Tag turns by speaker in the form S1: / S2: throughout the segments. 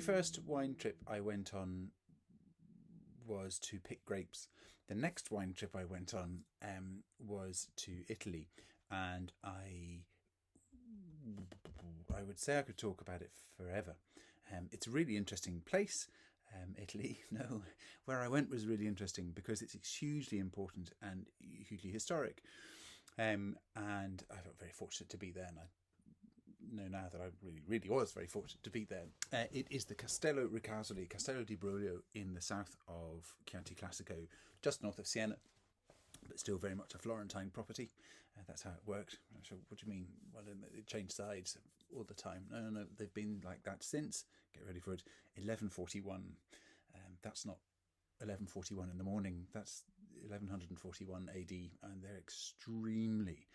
S1: very first wine trip I went on was to pick grapes. The next wine trip I went on was to Italy, and I would say I could talk about it forever. It's a really interesting place. Italy, no, where I went was really interesting because it's hugely important and hugely historic. And I felt very fortunate to be there, and I know now that I really was very fortunate to be there. It is the Castello Ricasoli, Castello di Broglio, in the south of Chianti Classico, just north of Siena, but still very much a Florentine property. That's how it worked. So what do you mean? Well, it changed sides all the time. No, they've been like that since, get ready for it, 1141. That's not 1141 in the morning, that's 1141 AD, and they're extremely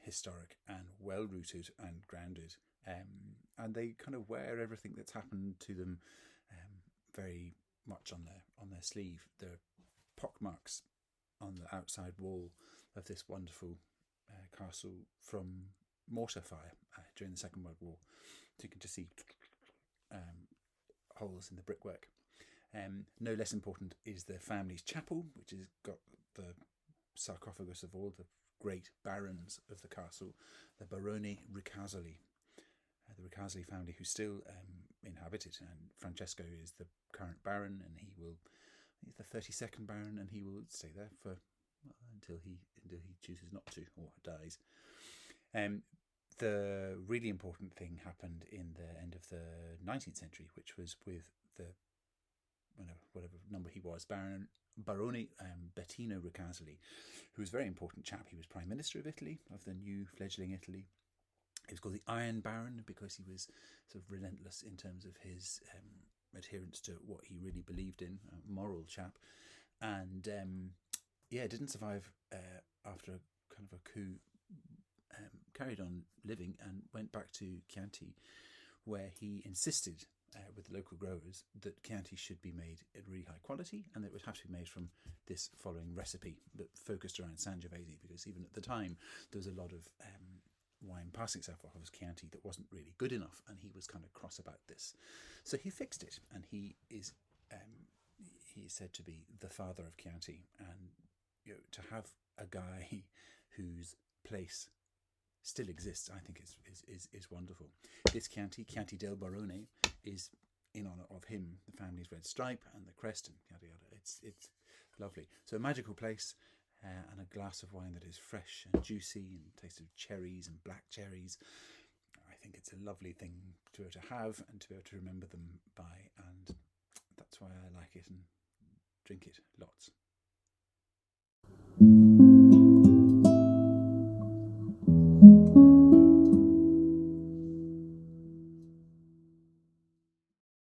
S1: historic and well rooted and grounded, and they kind of wear everything that's happened to them very much on their sleeve. There are pockmarks on the outside wall of this wonderful castle from mortar fire during the Second World War, so you can just see holes in the brickwork. No less important is the family's chapel, which has got the sarcophagus of all the great barons of the castle, the Barone Ricasoli, the Ricasoli family, who still inhabit it. And Francesco is the current baron, and he's the 32nd baron, and he will stay there until he chooses not to or dies. The really important thing happened in the end of the 19th century, which was with the whatever number he was, Barone Bettino Ricasoli, who was a very important chap. He was Prime Minister of Italy, of the new fledgling Italy. He was called the Iron Baron because he was sort of relentless in terms of his adherence to what he really believed in, a moral chap. And didn't survive after a kind of a coup, carried on living and went back to Chianti, where he insisted with the local growers that Chianti should be made at really high quality, and that it would have to be made from this following recipe that focused around Sangiovese, because even at the time there was a lot of wine passing itself off as Chianti that wasn't really good enough, and he was kind of cross about this. So he fixed it, and he is said to be the father of Chianti. And to have a guy whose place still exists, I think is wonderful. This Chianti del Barone, is in honour of him, the family's red stripe and the crest and yada yada. It's lovely. So a magical place, and a glass of wine that is fresh and juicy and tastes of cherries and black cherries. I think it's a lovely thing to be able to have and to be able to remember them by, and that's why I like it and drink it lots.